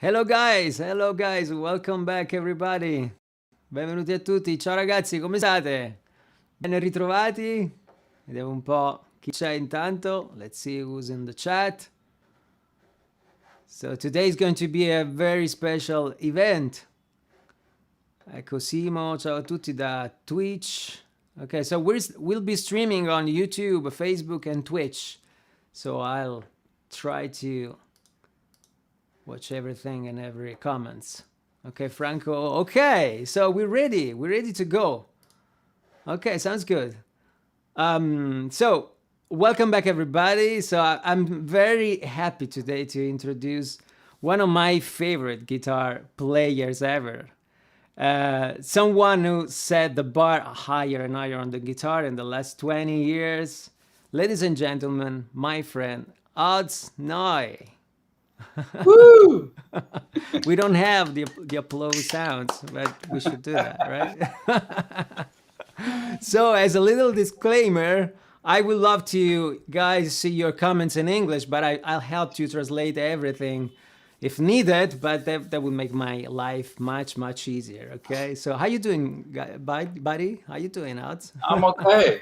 Hello guys, welcome back everybody. Benvenuti a tutti. Ciao ragazzi, come state? Ben ritrovati. Vediamo un po' chi c'è intanto. Let's see who's in the chat. So today is going to be a very special event. Ecco Simo, ciao a tutti da Twitch. Okay, so we'll be streaming on YouTube, Facebook and Twitch. So I'll try to watch everything and every comments. Okay, Franco. Okay, so we're ready. We're ready to go. Okay, sounds good. So welcome back, everybody. So I'm very happy today to introduce one of my favorite guitar players ever. Someone who set the bar higher and higher on the guitar in the last 20 years. Ladies and gentlemen, my friend, Odds Noy. Woo! We don't have the applause sounds, but we should do that, right? So as a little disclaimer, I would love to guys see your comments in English, but I'll help you translate everything if needed, but that would make my life much easier. Okay, so how you doing, buddy? How you doing, Odds? I'm okay.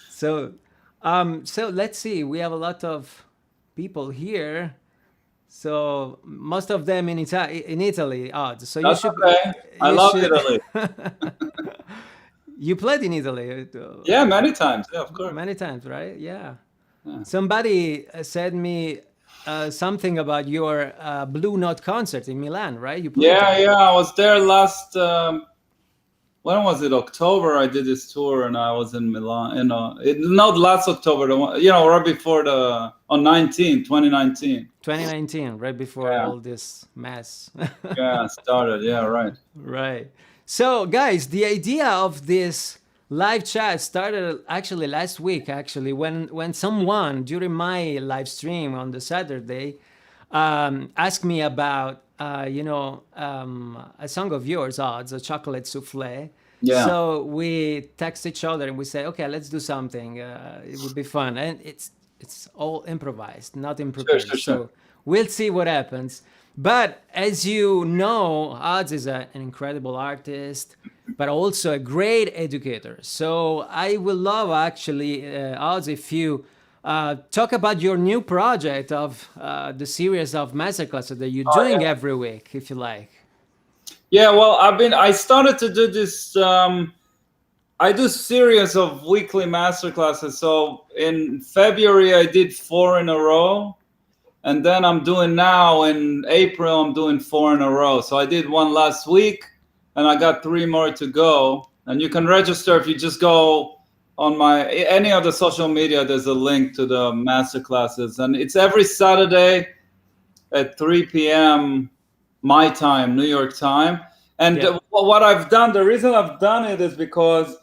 So let's see. We have a lot of people here. So most of them in Italy, Odds. So That's you should. okay. I love Italy. You played in Italy. Yeah, many times. Yeah, of course. Many times, right? Yeah. Somebody said me something about your Blue Note concert in Milan, right? You played Yeah. I was there last. When was it? October. I did this tour, and I was in Milan. Not last October. Right before on 2019. 2019, right before all this mess. Yeah, started. Yeah, right. Right. So, guys, the idea of this live chat started actually last week. Actually, when someone during my live stream on the Saturday asked me about a song of yours, Odds, a chocolate souffle. Yeah. So we text each other and we say, okay, let's do something. It would be fun, and it's all improvised, not prepared. Sure. So we'll see what happens. But as you know, Odds is an incredible artist, but also a great educator. So I would love actually, Odds, if you talk about your new project of the series of masterclasses that you're doing every week, if you like. Yeah, well, I started to do this. I do series of weekly masterclasses. So in February, I did 4 in a row. And then I'm doing now in April, I'm doing 4 in a row. So I did 1 last week and I got 3 more to go. And you can register if you just go on any of the social media, there's a link to the masterclasses. And it's every Saturday at 3 p.m. my time, New York time. And what I've done, the reason I've done it is because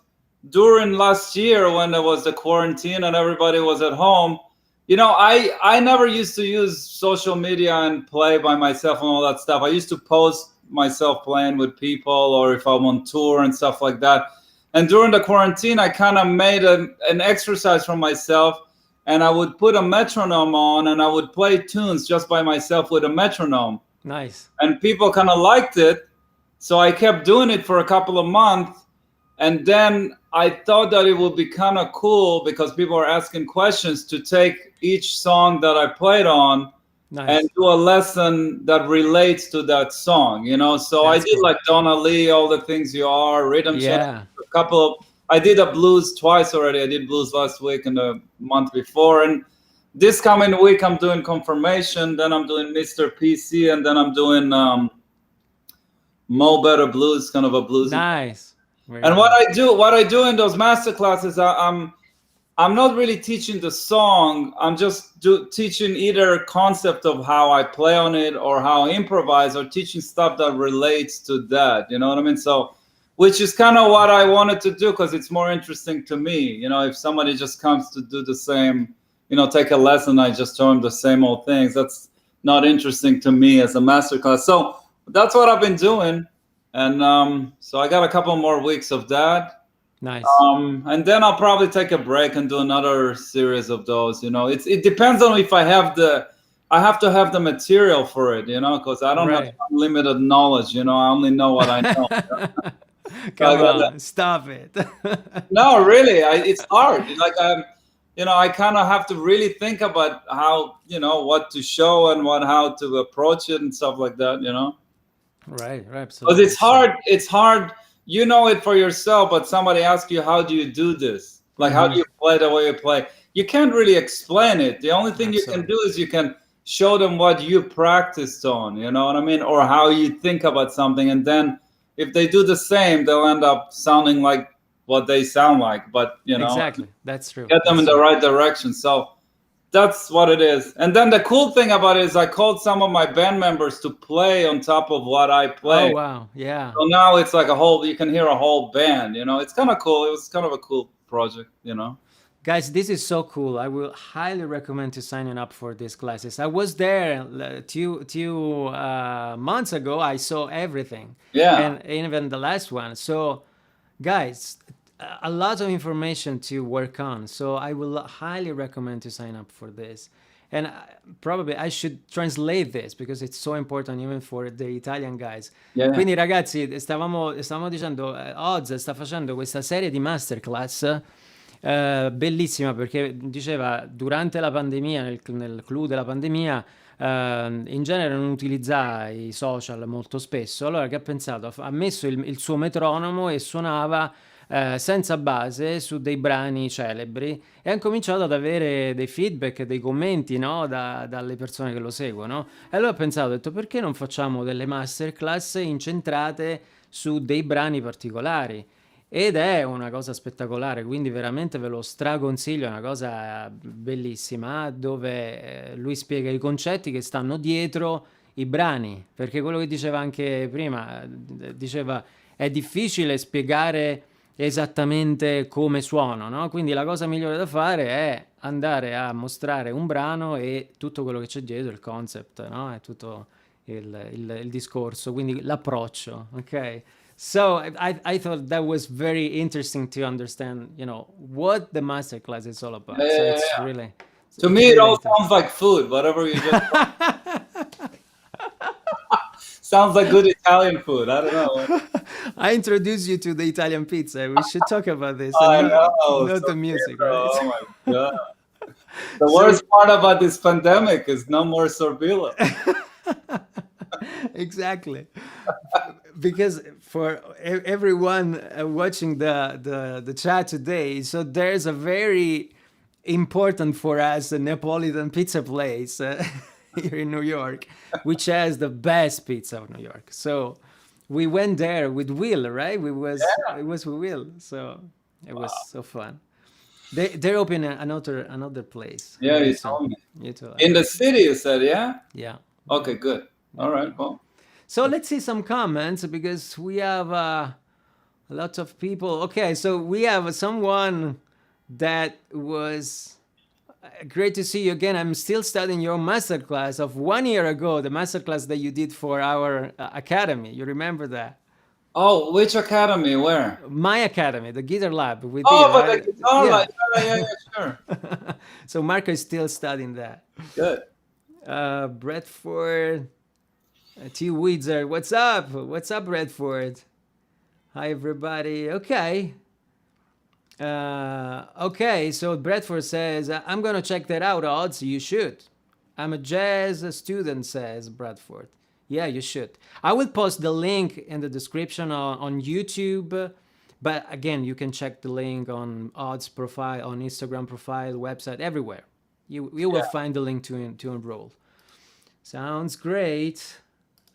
during last year when there was the quarantine and everybody was at home, I never used to use social media and play by myself and all that stuff. I used to post myself playing with people or if I'm on tour and stuff like that. And during the quarantine, I kind of made an exercise for myself, and I would put a metronome on and I would play tunes just by myself with a metronome. Nice. And people kind of liked it. So I kept doing it for a couple of months. And then I thought that it would be kind of cool because people are asking questions to take each song that I played on and do a lesson that relates to that song, So I did like Donna Lee, All the Things You Are, Rhythm Check, I did a blues twice already. I did blues last week and the month before. And this coming week, I'm doing Confirmation. Then I'm doing Mr. PC. And then I'm doing Mo Better Blues, kind of a blues. Nice. And what I do in those master classes, I'm not really teaching the song. I'm just teaching either concept of how I play on it or how I improvise, or teaching stuff that relates to that. You know what I mean? So, which is kind of what I wanted to do because it's more interesting to me. If somebody just comes to do the same, take a lesson, I just show them the same old things. That's not interesting to me as a master class. So that's what I've been doing. And so I got a couple more weeks of that. Nice. And then I'll probably take a break and do another series of those. It depends on if I have the I have to have the material for it, because I don't have Right. unlimited knowledge. I only know what I know. So I Come got on, stop it. no, really, it's hard. Like I kind of have to really think about how, what to show and how to approach it and stuff like that. Right, right, Because absolutely. it's hard. It's hard. You know it for yourself, but somebody asks you, how do you do this? Like, how do you play the way you play? You can't really explain it. The only thing you can Absolutely. do is you can show them what you practiced on, you know what I mean? Or how you think about something. And then if they do the same, they'll end up sounding like what they sound like. But, Exactly. That's true. get them in That's the true. right direction. So that's what it is. And then the cool thing about it is I called some of my band members to play on top of what I Oh, play. wow. Yeah. So now it's like you can hear a whole band, it's kind of cool. It was kind of a cool project. Guys, this is so cool. I will highly recommend to signing up for these classes. I was there two months ago. I saw everything, Yeah. and even the last one. So, guys, a lot of information to work on. So I will highly recommend to sign up for this. And probably I should translate this because it's so important even for the Italian guys. Yeah. Quindi ragazzi, stavamo dicendo, Oz sta facendo questa serie di masterclass bellissima perché diceva durante la pandemia, nel clou della pandemia, in genere non utilizza i social molto spesso, allora che ha pensato? Ha messo il suo metronomo e suonava senza base su dei brani celebri e ha cominciato ad avere dei feedback, dei commenti, no? Dalle persone che lo seguono. E allora ho pensato, ho detto perché non facciamo delle masterclass incentrate su dei brani particolari? Ed è una cosa spettacolare, quindi veramente ve lo straconsiglio, è una cosa bellissima dove lui spiega i concetti che stanno dietro i brani, perché quello che diceva anche prima, diceva è difficile spiegare esattamente come suono, no? Quindi la cosa migliore da fare è andare a mostrare un brano e tutto quello che c'è dietro, il concept, no? È tutto il discorso, quindi l'approccio, ok? So I thought that was very interesting to understand, what the masterclass is all about. So Yeah. it's really, To it's me, it really all interesting. sounds like food. Whatever you just sounds like good Italian food. I don't know. I introduced you to the Italian pizza. We should talk about this I and know. not So the music, weird, right? oh my god. The So worst part about this pandemic is no more sorbilo. exactly. Because for everyone watching the chat today, so there's a very important for us a Neapolitan pizza place here in New York, which has the best pizza of New York. So we went there with Will, right? It was with Will, so it was so fun. They're opening another place Yeah, very you soon. told me. You too. In the city, you said, yeah? Yeah. Okay, good. All right, well. So let's see some comments because we have a lot of people. Okay, so we have someone that was great to see you again. I'm still studying your masterclass of 1 year ago, the masterclass that you did for our academy. You remember that? Oh, which academy? Where? My academy, the GUITARlab. We did, Oh, but right? the guitar, Yeah. yeah, sure. So Marco is still studying that. Good. Bradford, T. Wizard, what's up? What's up, Bradford? Hi, everybody. Okay. Okay, so Bradford says, I'm going to check that out, Odds. You should. I'm a jazz student, says Bradford. Yeah, you should. I will post the link in the description on YouTube. But again, you can check the link on Odds profile, on Instagram profile, website, everywhere. You will find the link to enroll. Sounds great.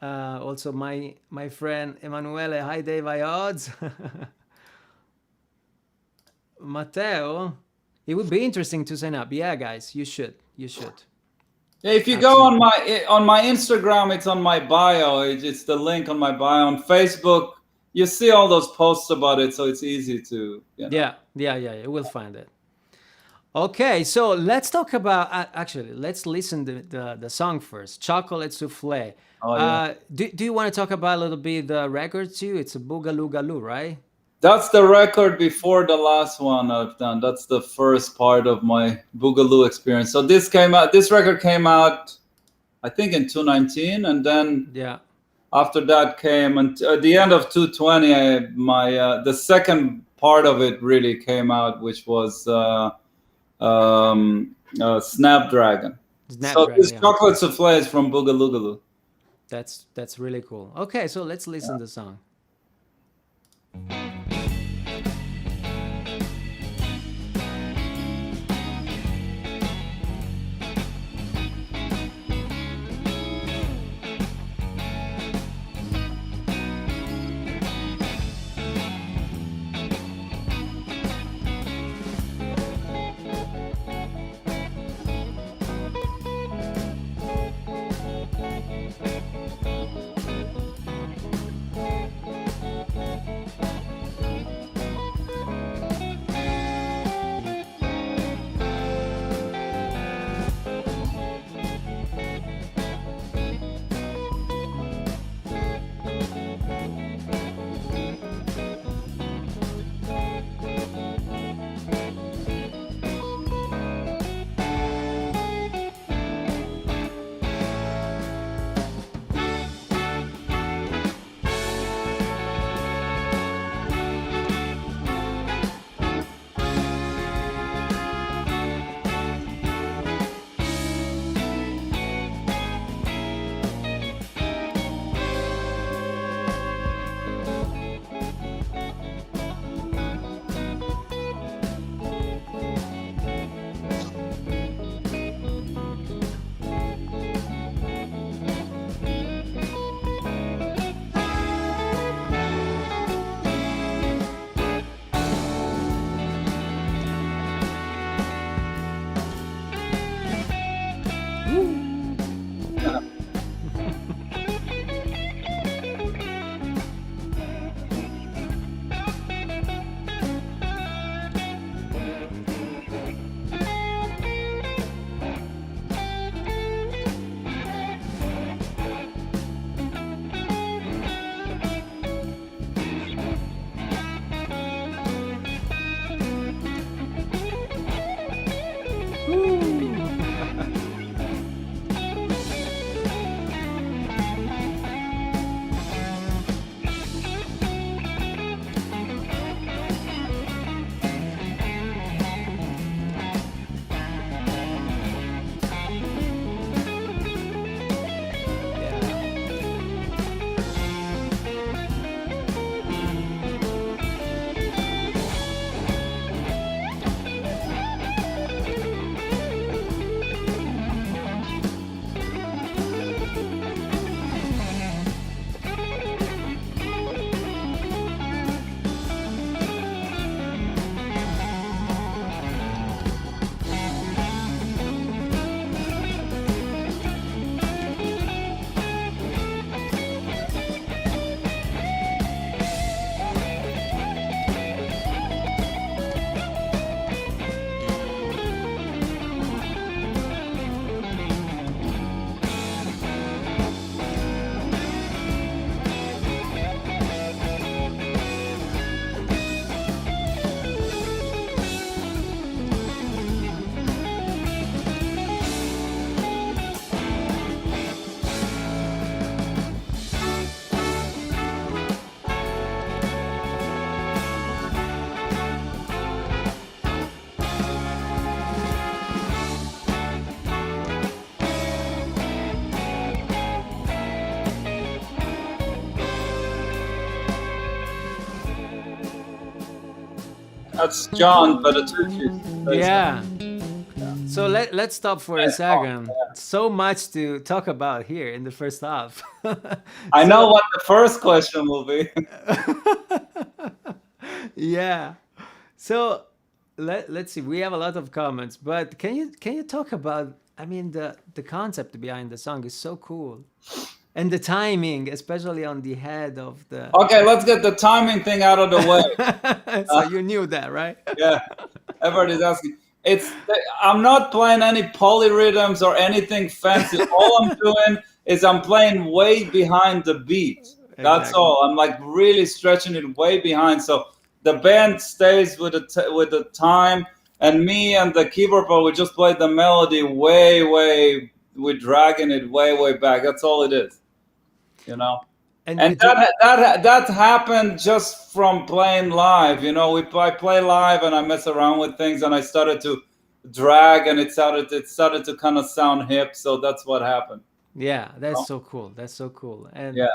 Also, my friend Emanuele, hi Dave, hi Odds. Matteo, it would be interesting to sign up. Yeah, guys, you should. You should. Yeah, if you go on my Instagram, it's on my bio. It's the link on my bio. On Facebook, you see all those posts about it, so it's easy to. Yeah, you will find it. Okay, so let's talk about actually. Let's listen to the song first. Chocolate Soufflé. Oh, yeah. Do you want to talk about a little bit the record too? It's a Boogaloo Galoo, right? That's the record before the last one I've done. That's the first part of my Boogaloo experience. So this record came out I think in 2019, and then Yeah. after that came, and at the end of 220, the second part of it really came out, which was Snapdragon. So Snapdragon, this yeah. chocolate souffle is from Boogaloogaloo. That's really cool. Okay, so let's listen to the song. That's John Bertucci. Yeah. So let's stop for a second. So much to talk about here in the first half. I know what the first question will be. Yeah. So let's see. We have a lot of comments, but can you talk about? I mean, the concept behind the song is so cool, and the timing, especially on the head of the. Okay, let's get the timing thing out of the way. So you knew that, right? Yeah, everybody's asking. I'm not playing any polyrhythms or anything fancy. All I'm doing is I'm playing way behind the beat. That's Exactly. all. I'm like really stretching it way behind, so the band stays with the time, and me and the keyboard player, we just play the melody way we're dragging it way back. That's all it is, you know. And And that happened just from playing live. You know, I play live and I mess around with things, and I started to drag, and it started to kind of sound hip. So that's what happened. yeah, You that's know? so cool. That's so cool. Yeah.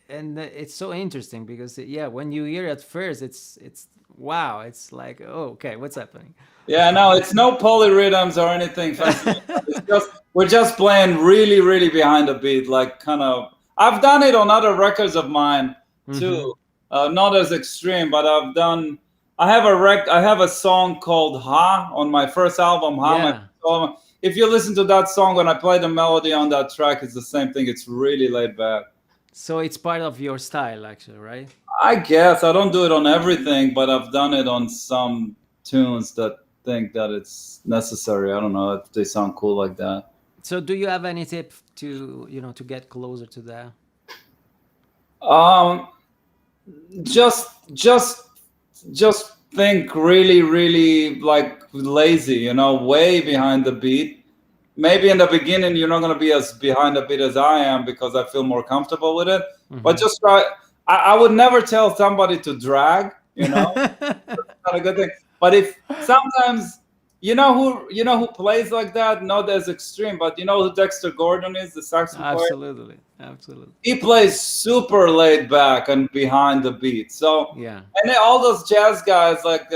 And it's so interesting because yeah, when you hear it at first, it's wow. It's like, oh, okay, what's happening? Yeah, no, it's no polyrhythms or anything fancy. It's just we're just playing really behind the beat, like kind of. I've done it on other records of mine too, not as extreme, but I've done. I have a song called "Ha" on my first album. Ha, my Yeah. first album. If you listen to that song, when I play the melody on that track, it's the same thing. It's really laid back. So it's part of your style, actually, right? I guess I don't do it on everything, but I've done it on some tunes that think that it's necessary. I don't know if they sound cool like that. So do you have any tip to to get closer to that? Um, just just just think really like lazy, you know, way behind the beat. Maybe in the beginning you're not gonna be as behind the beat as I am because I feel more comfortable with it. But just try. I would never tell somebody to drag, you know. Not a good thing. But if sometimes you know who plays like that, not as extreme, but you know who Dexter Gordon is, the saxophone player. Absolutely. He plays super laid back and behind the beat. So Yeah. and then all those jazz guys like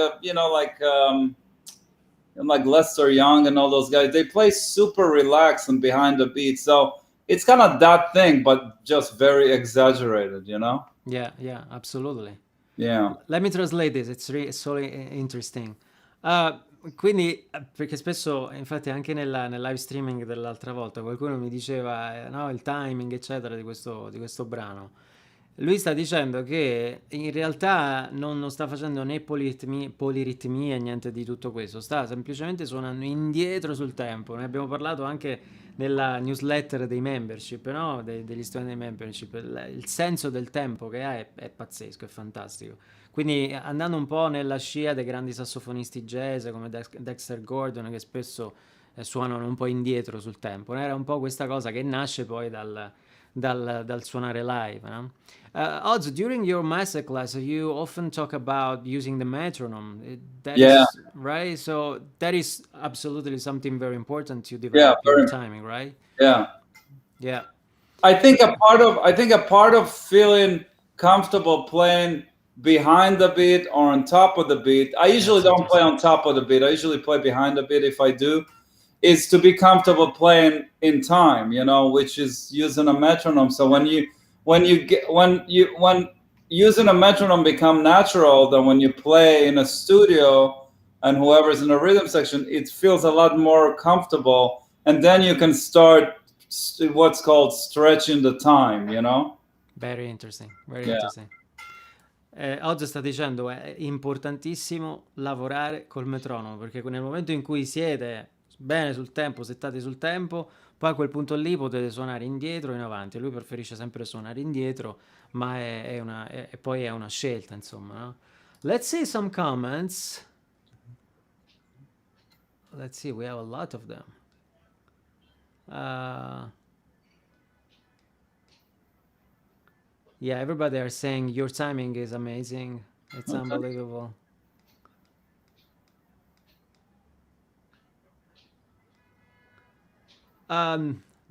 like Lester Young and all those guys, they play super relaxed and behind the beat. So it's kind of that thing, but just very exaggerated, you know? Yeah, absolutely. Yeah. Let me translate this, it's so interesting. Quindi, perché spesso, infatti anche nel live streaming dell'altra volta, qualcuno mi diceva, no, il timing, eccetera, di questo brano. Lui sta dicendo che in realtà non sta facendo né poliritmie, niente di tutto questo, sta semplicemente suonando indietro sul tempo. Ne abbiamo parlato anche nella newsletter dei membership, no? Degli studenti dei membership. Il senso del tempo che ha è pazzesco, è fantastico. Quindi andando un po' nella scia dei grandi sassofonisti jazz come Dexter Gordon, che spesso suonano un po' indietro sul tempo, era un po' questa cosa che nasce poi dal suonare live, no? Oz, during your masterclass, you often talk about using the metronome. That Yeah. is right. So that is absolutely something very important to Yeah. develop your timing, right? Yeah. Yeah. I think a part of feeling comfortable playing behind the beat or on top of the beat. I usually don't play on top of the beat. I usually play behind the beat if I do. Is to be comfortable playing in time, you know, which is using a metronome. So when using a metronome become natural, then when you play in a studio and whoever's in the rhythm section, it feels a lot more comfortable, and then you can start what's called stretching the time, you know. Very interesting. Very Yeah. interesting. Oggi sta dicendo è importantissimo lavorare col metronomo perché nel momento in cui siete bene sul tempo, settati sul tempo, poi a quel punto lì potete suonare indietro o in avanti. Lui preferisce sempre suonare indietro, ma poi è una scelta, insomma, no? Let's see some comments. Let's see, we have a lot of them. Yeah, everybody are saying your timing is amazing. It's unbelievable.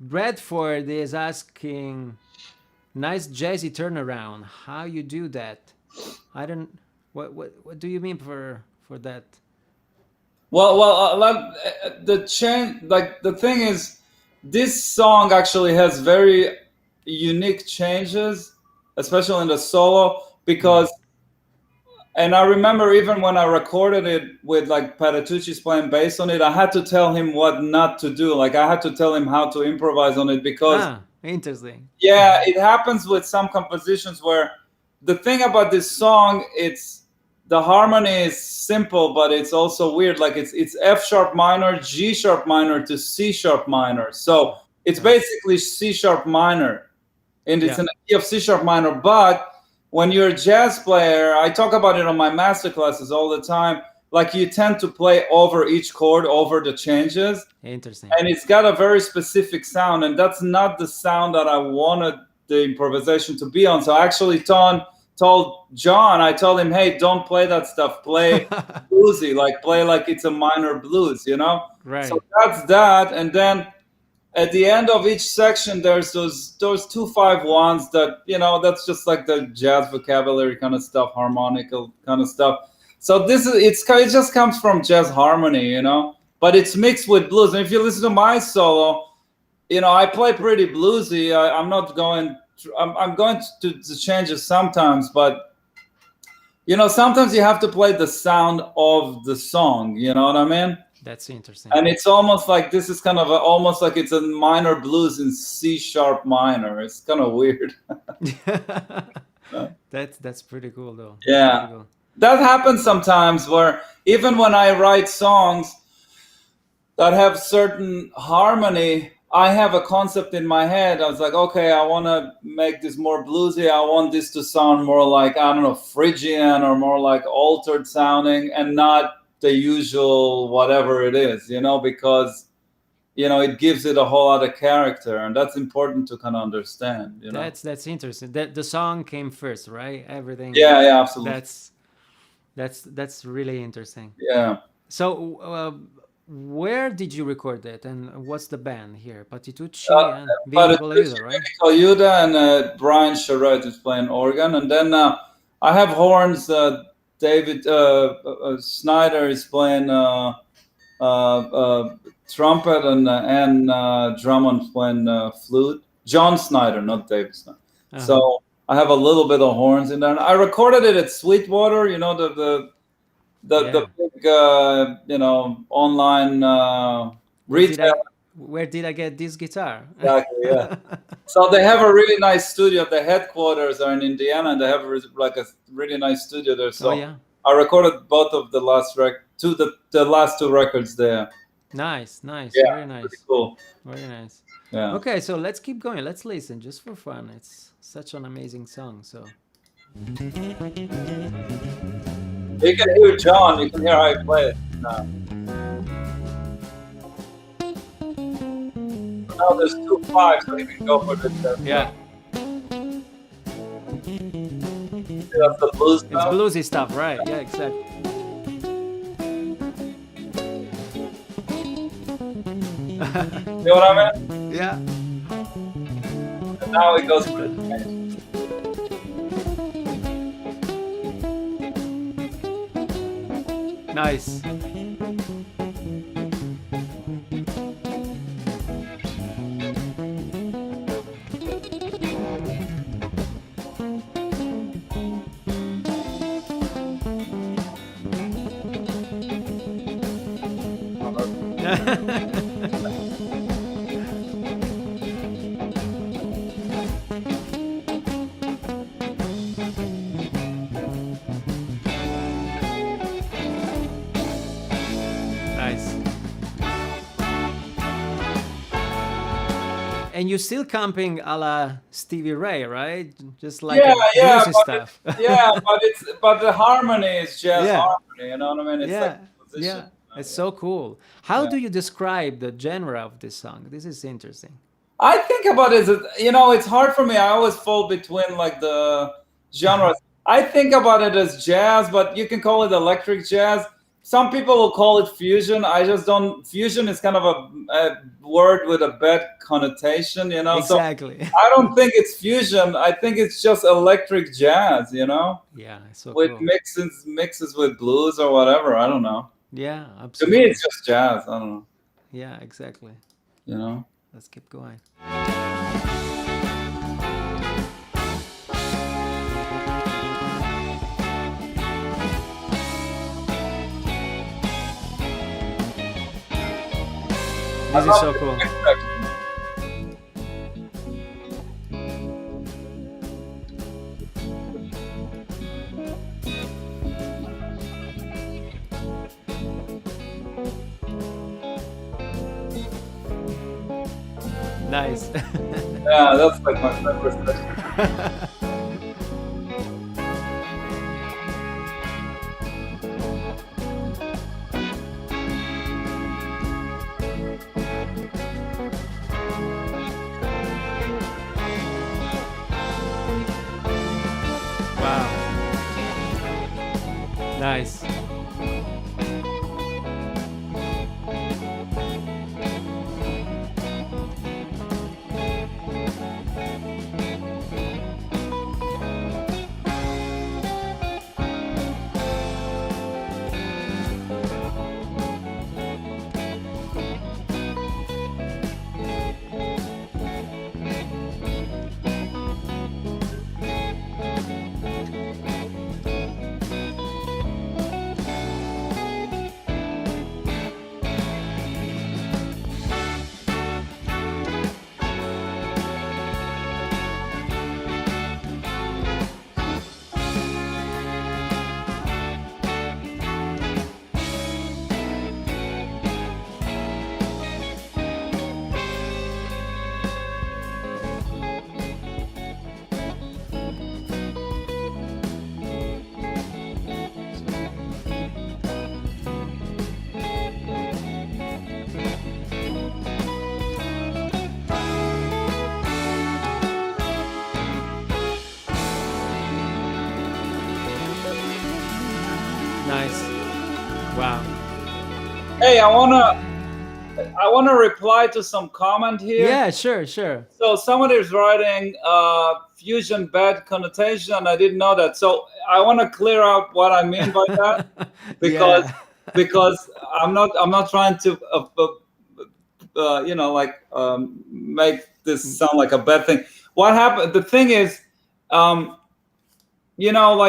Bradford is asking, nice jazzy turnaround. How you do that? I don't. What do you mean for that? Well, the change, like the thing is, this song actually has very unique changes, especially in the solo, because, and I remember even when I recorded it with like Patitucci's playing bass on it, I had to tell him what not to do. Like I had to tell him how to improvise on it because, interesting. Yeah, it happens with some compositions where the thing about this song, it's the harmony is simple, but it's also weird. Like it's F sharp minor, G sharp minor to C sharp minor. So it's basically C sharp minor, and it's in a key of C sharp minor. But when you're a jazz player, I talk about it on my master classes all the time. like you tend to play over each chord, over the changes. Interesting. And it's got a very specific sound, and that's not the sound that I wanted the improvisation to be on. So I actually told John, I told him, hey, don't play that stuff. Play bluesy, like play like it's a minor blues, you know? Right. So that's that. And then at the end of each section, there's those 2-5-1s that, you know, that's just like the jazz vocabulary kind of stuff, harmonical kind of stuff. So it just comes from jazz harmony, you know, but it's mixed with blues. And if you listen to my solo, you know, I play pretty bluesy. I'm going to change it sometimes, but you know, sometimes you have to play the sound of the song. You know what I mean? That's interesting. And it's almost like this is kind of almost like it's a minor blues in C sharp minor. It's kind of weird. That's pretty cool, though. Yeah. Pretty cool. That happens sometimes where even when I write songs that have certain harmony, I have a concept in my head. I was like, okay, I want to make this more bluesy. I want this to sound more like, I don't know, Phrygian or more like altered sounding and not the usual whatever it is, you know, because, you know, it gives it a whole other character, and that's important to kind of understand, you know. That's interesting. The song came first, right? Everything. Yeah, absolutely. That's really interesting. Yeah. So, where did you record it, and what's the band here? Patitucci and Vinco Aiuto, right? Vinco Aiuto and Brian Charette is playing organ, and then I have horns. David Snyder is playing trumpet, and Drummond playing flute. John Snyder, not David Snyder. So I have a little bit of horns in there. And I recorded it at Sweetwater, you know, the big, you know, online retail. Where did I get this guitar? Exactly, yeah. So they have a really nice studio. The headquarters are in Indiana, and they have like a really nice studio there. So I recorded both of the last the last two records there. Nice. Yeah, very nice. Pretty cool. Very nice. Yeah. Okay, so let's keep going. Let's listen just for fun. It's such an amazing song. So you can hear John. You can hear how I play it now. Now there's 2-5, so you can go for this. Yeah. That's the blues stuff. It's bluesy stuff, right? Yeah, exactly. You know what I mean? Yeah. And now it goes for the change. Nice. Nice. And you're still camping a la Stevie Ray, right? Just like bluesy stuff. But the harmony is jazz harmony. You know what I mean? It's like yeah. It's so cool. How do you describe the genre of this song? This is interesting. I think about it as, you know, it's hard for me. I always fall between like the genres. I think about it as jazz, but you can call it electric jazz. Some people will call it fusion. I just don't. Fusion is kind of a word with a bad connotation, you know. Exactly. So I don't think it's fusion. I think it's just electric jazz, you know. Yeah, it's so with cool. mixes with blues or whatever. I don't know. Yeah, absolutely. To me, it's just jazz. I don't know. Yeah, exactly. You know. Let's keep going. This is so cool. Nice. Yeah, that's like my favorite section. Nice. Nice. Wow. Hey, I wanna reply to some comment here. Yeah, sure. So somebody is writing fusion bad connotation. I didn't know that. So I want to clear out what I mean by that because Yeah. because I'm not trying to make this sound like a bad thing. What happened? The thing is, like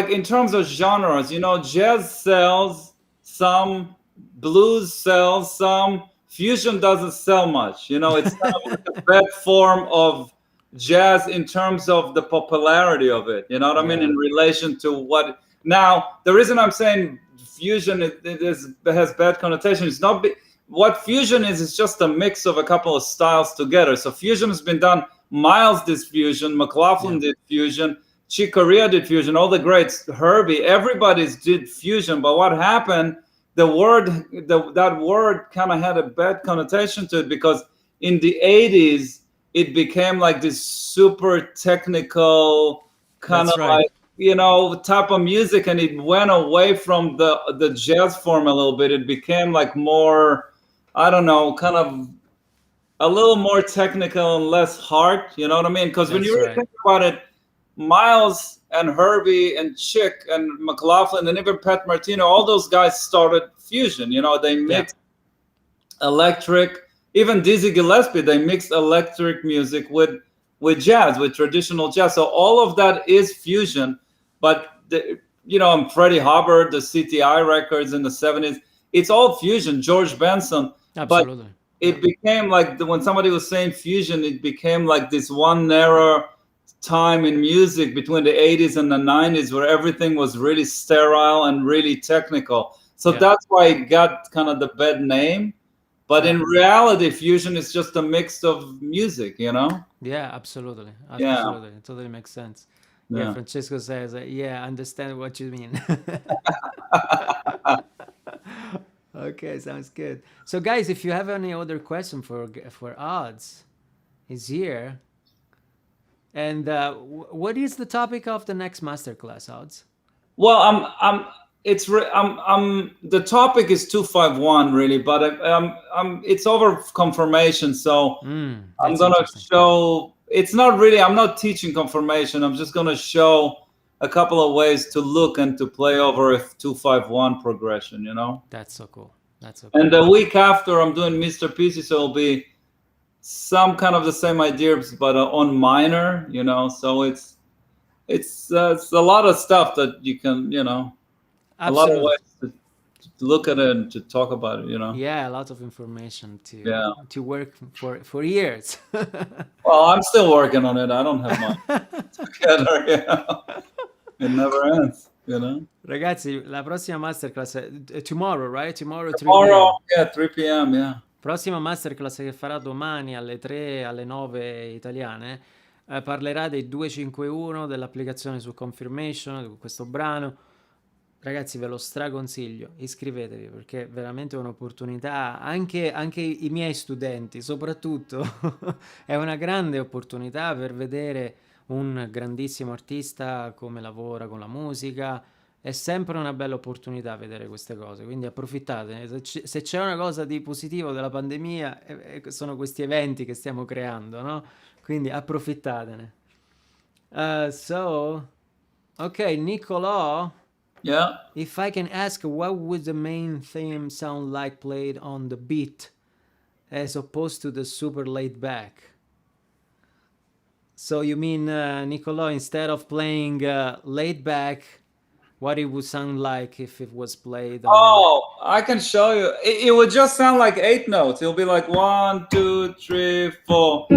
in terms of genres, jazz sells some, blues sells some, fusion doesn't sell much. It's kind of like a bad form of jazz in terms of the popularity of it. You know what I mean? Yeah. In relation to what. Now, the reason I'm saying fusion it has bad connotation is not. What fusion is just a mix of a couple of styles together. So fusion has been done. Miles did fusion, McLaughlin did fusion, Chick Corea did fusion, all the greats, Herbie, everybody's did fusion. But what happened? That word kind of had a bad connotation to it because in the 80s it became like this super technical kind That's of right. like type of music, and it went away from the jazz form a little bit. It became like more, I don't know, kind of a little more technical and less heart. You know what I mean? Because when That's you really right. think about it, Miles and Herbie and Chick and McLaughlin and even Pat Martino, all those guys started fusion. They mixed electric, even Dizzy Gillespie, they mixed electric music with jazz, with traditional jazz. So all of that is fusion. But Freddie Hubbard, the CTI records in the 70s, it's all fusion. George Benson. Absolutely. But it became like when somebody was saying fusion, it became like this one narrow time in music between the 80s and the 90s where everything was really sterile and really technical. So that's why it got kind of the bad name. But in reality, fusion is just a mix of music, Yeah, absolutely. Yeah. Absolutely. It totally makes sense. Yeah, Yeah. Francesco says, I understand what you mean. Okay, sounds good. So, guys, if you have any other question for Odds, he's here. And what is the topic of the next masterclass, Odds? Well, the topic is 251 really, but it's over confirmation. So I'm That's gonna interesting. show. It's not really. I'm not teaching confirmation. I'm just gonna show a couple of ways to look and to play over a 251 progression. That's so cool. That's so cool. And the week after, I'm doing Mr. Pieces, so it'll be some kind of the same ideas, but on minor. So it's a lot of stuff that you can, a lot of Absolutely. ways to look at it and to talk about it. Yeah, a lot of information Yeah. to work for years. Well, I'm still working on it. I don't have much together. It never ends. Ragazzi, la prossima masterclass è tomorrow, right? Tomorrow 3 Tomorrow, p.m. 3 p.m. Yeah. Prossima masterclass che farà domani alle 3, alle 9 italiane, parlerà dei 251, dell'applicazione su Confirmation, di questo brano. Ragazzi, ve lo straconsiglio, iscrivetevi perché è veramente un'opportunità, anche i miei studenti soprattutto, è una grande opportunità per vedere un grandissimo artista come lavora con la musica, è sempre una bella opportunità vedere queste cose, quindi approfittate. Se c'è una cosa di positivo della pandemia, sono questi eventi che stiamo creando, no? Quindi approfittatene. So, okay, Nicolò, Yeah. if I can ask, what would the main theme sound like played on the beat as opposed to the super laid back? So you mean, Nicolò, instead of playing laid back, what it would sound like if it was played on... Oh, I can show you. It would just sound like 8 notes. It'll be like 1, 2, 3, 4.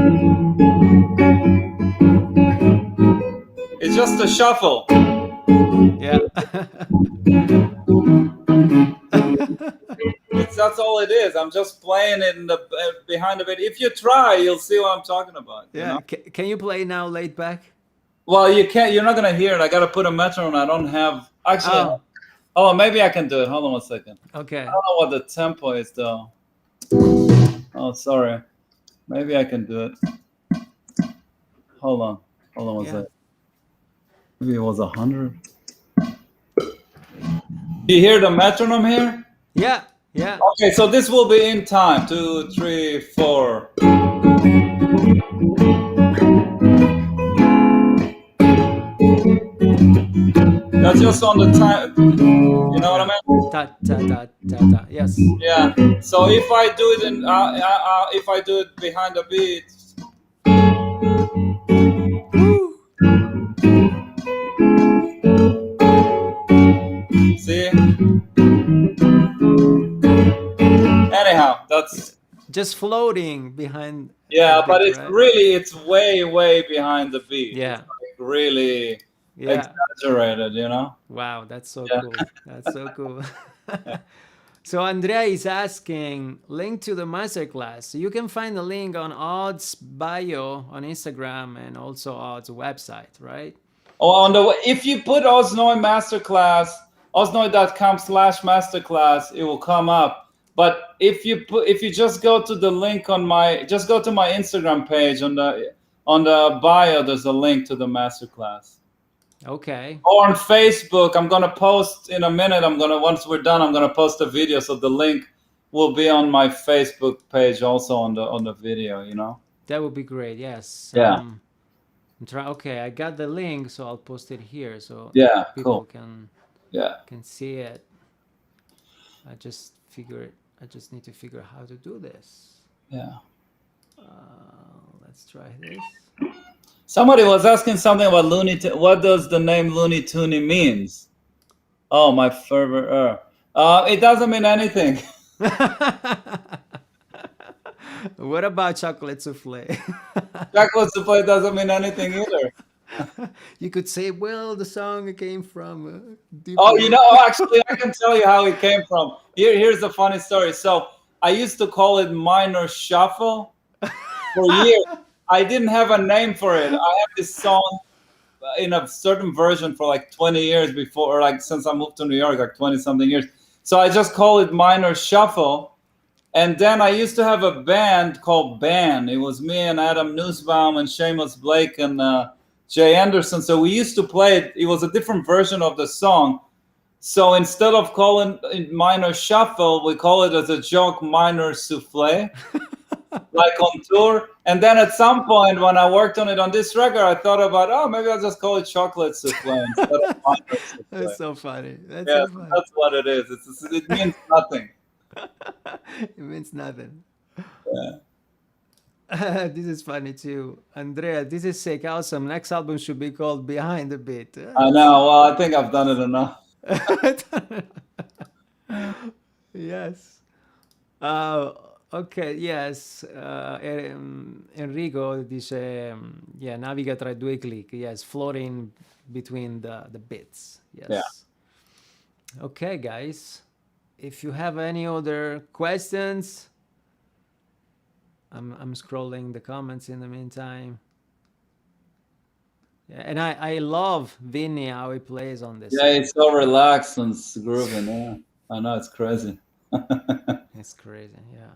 It's just a shuffle. Yeah. That's all it is. I'm just playing it in the behind the beat. If you try, you'll see what I'm talking about. You Yeah. know? Can you play now laid back? Well, you can't. You're not gonna hear it. I gotta put a metronome. I don't have. Actually, oh, maybe I can do it. Hold on 1 second. Okay. I don't know what the tempo is though. Oh, sorry. Maybe I can do it. Hold on 1 second. Maybe it was 100. Do you hear the metronome here? Yeah. Yeah. Okay, so this will be in time. 2, 3, 4. That's just on the time. You know what I mean? Ta ta ta ta ta. Yes. Yeah. So if I do it in, if I do it behind the beat. See? Anyhow, that's just floating behind. Yeah, beat, but it's right? really, it's way behind the beat. Yeah. It's like really exaggerated, you know? Wow, that's so cool. That's so cool. So Andrea is asking, link to the masterclass. You can find the link on Odd's bio on Instagram and also Odd's website, right? Oh, if you put Osnoy Masterclass, osnoy.com/masterclass, it will come up. But if you just go to the link on just go to my Instagram page on the bio, there's a link to the masterclass. Okay. Or on Facebook, I'm gonna post in a minute. Once we're done, I'm gonna post a video, so the link will be on my Facebook page also on the video. You know. That would be great. Yes. Yeah. Okay, I got the link, so I'll post it here so cool. people can see it. I just need to figure out how to do this. Yeah. Let's try this. Somebody was asking something about Looney Tunes. What does the name Looney Tunes means? Oh, my fervor. It doesn't mean anything. What about chocolate souffle? Chocolate souffle doesn't mean anything either. You could say, well, the song came from... Actually, I can tell you how it came from. Here's a funny story. So I used to call it minor shuffle for years. I didn't have a name for it. I have this song in a certain version for like 20 years before, or like since I moved to New York, like 20 something years. So I just call it minor shuffle. And then I used to have a band called Ban. It was me and Adam Nussbaum and Seamus Blake and Jay Anderson. So we used to play it. It was a different version of the song. So instead of calling it minor shuffle, we call it as a joke minor souffle. Like on tour. And then at some point when I worked on it on this record, I thought about, maybe I'll just call it chocolate souffle instead of minor souffle. That's so funny. That's what it is. It means nothing. It means nothing. Yeah. This is funny too. Andrea, this is sick. Awesome. Next album should be called Behind the Beat. I know. Well, I think I've done it enough. Yes. Ok, yes. Enrico dice, naviga tra 2 click. Yes, floating between the bits. Yes. Yeah. Okay, guys. If you have any other questions, I'm scrolling the comments in the meantime. Yeah, and I love Vinny, how he plays on this. Yeah, it's so relaxed and grooving. Yeah, I know, it's crazy. It's crazy, yeah.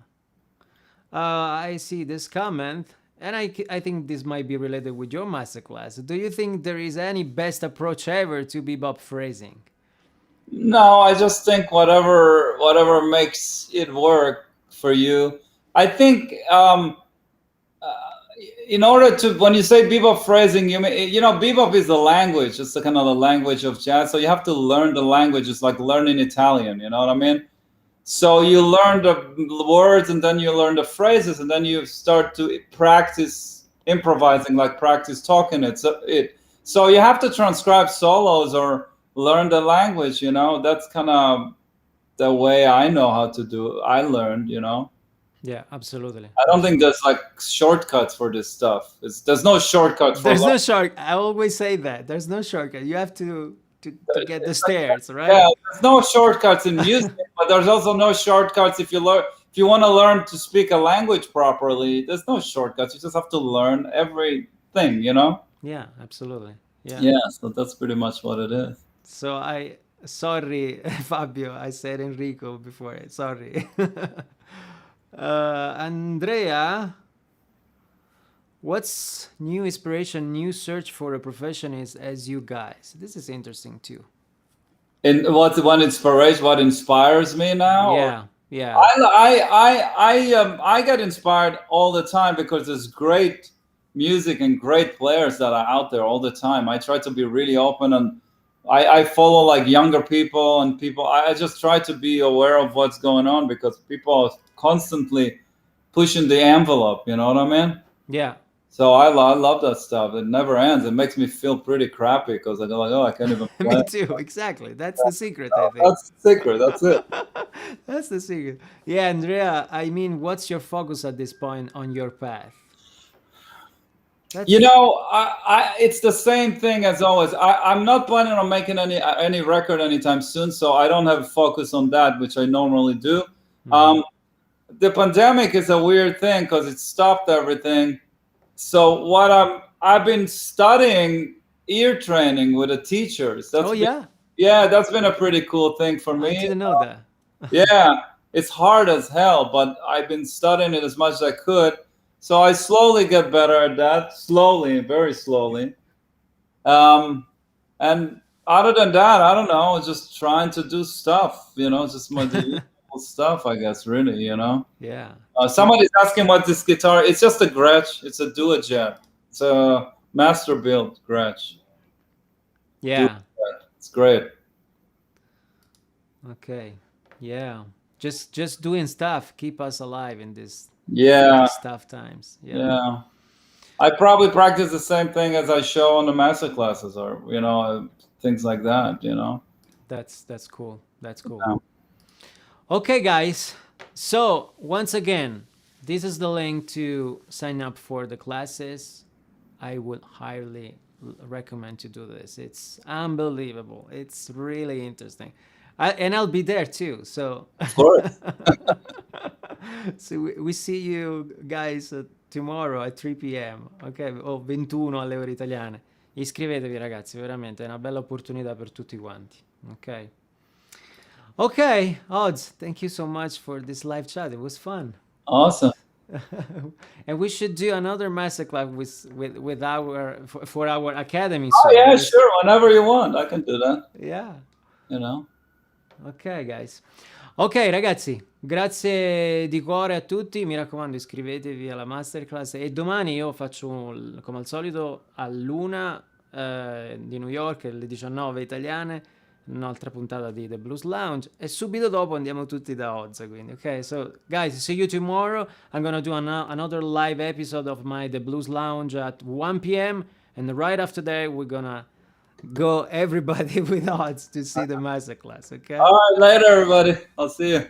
I see this comment, and I think this might be related with your masterclass. Do you think there is any best approach ever to bebop phrasing? No, I just think whatever makes it work for you. I think in order to, when you say bebop phrasing, you mean, bebop is the language. It's the kind of the language of jazz. So you have to learn the language. It's like learning Italian. You know what I mean? So you learn the words, and then you learn the phrases, and then you start to practice improvising, like practice talking it. So you have to transcribe solos or learn the language. That's kind of the way I know how to do. I learned. Yeah, absolutely. I don't think Absolutely. there's like shortcuts for this stuff. There's no shortcut for There's no learning. short. I always say that. There's no shortcut. You have to get the stairs, Yeah, right? there's no shortcuts in music, but there's also no shortcuts if you want to learn to speak a language properly. There's no shortcuts. You just have to learn everything. Yeah, absolutely. Yeah. Yeah, so that's pretty much what it is. So sorry, Fabio, I said Enrico before. Sorry. Andrea, what's new inspiration, new search for a profession is as you guys? This is interesting too. And what inspires me now? Yeah, yeah. I get inspired all the time because there's great music and great players that are out there all the time. I try to be really open, and I follow like younger people and people. I just try to be aware of what's going on because people are constantly pushing the envelope. You know what I mean? Yeah. So I love that stuff. It never ends. It makes me feel pretty crappy because I go like, oh, I can't even play. Me too, exactly. That's the secret, I think. That's the secret. That's it. That's the secret. Yeah, Andrea, I mean, what's your focus at this point on your path? That's It's the same thing as always. I'm not planning on making any record anytime soon, so I don't have focus on that, which I normally do. The pandemic is a weird thing because it stopped everything. So I've been studying ear training with the teachers. That's been a pretty cool thing for me. I didn't know that. Yeah, it's hard as hell, but I've been studying it as much as I could. So I slowly get better at that, slowly, very slowly. And other than that, I don't know, just trying to do stuff, just my the usual stuff, I guess, really. Yeah. Somebody's asking what this guitar. It's just a Gretsch. It's a Duo-Jet. It's a master built Gretsch. Yeah. It's great. Okay. Yeah. Just doing stuff keep us alive in these tough times. Yeah. I probably practice the same thing as I show on the master classes, or things like that. That's cool. That's cool. Yeah. Okay, guys. So once again, this is the link to sign up for the classes. I would highly recommend to do this. It's unbelievable. It's really interesting. And I'll be there too. So, of course. So we see you guys tomorrow at 3 p.m. Ok, o 21 alle ore italiane. Iscrivetevi, ragazzi, veramente è una bella opportunità per tutti quanti. Ok. Okay, Odds, thank you so much for this live chat. It was fun. Awesome. And we should do another masterclass with our for our academy. Oh yeah, sure. Whenever you want, I can do that. Yeah. Ok, guys. Ok, ragazzi, grazie di cuore a tutti. Mi raccomando, iscrivetevi alla masterclass. E domani io faccio, come al solito, all'1 di New York, alle 19 italiane, un'altra puntata di The Blues Lounge. E subito dopo andiamo tutti da Oz. Quindi, ok? So, guys, see you tomorrow. I'm gonna do another live episode of my The Blues Lounge at 1 p.m. And right after that, we're gonna go everybody with Odds to see the masterclass, okay? All right, later, everybody. I'll see you.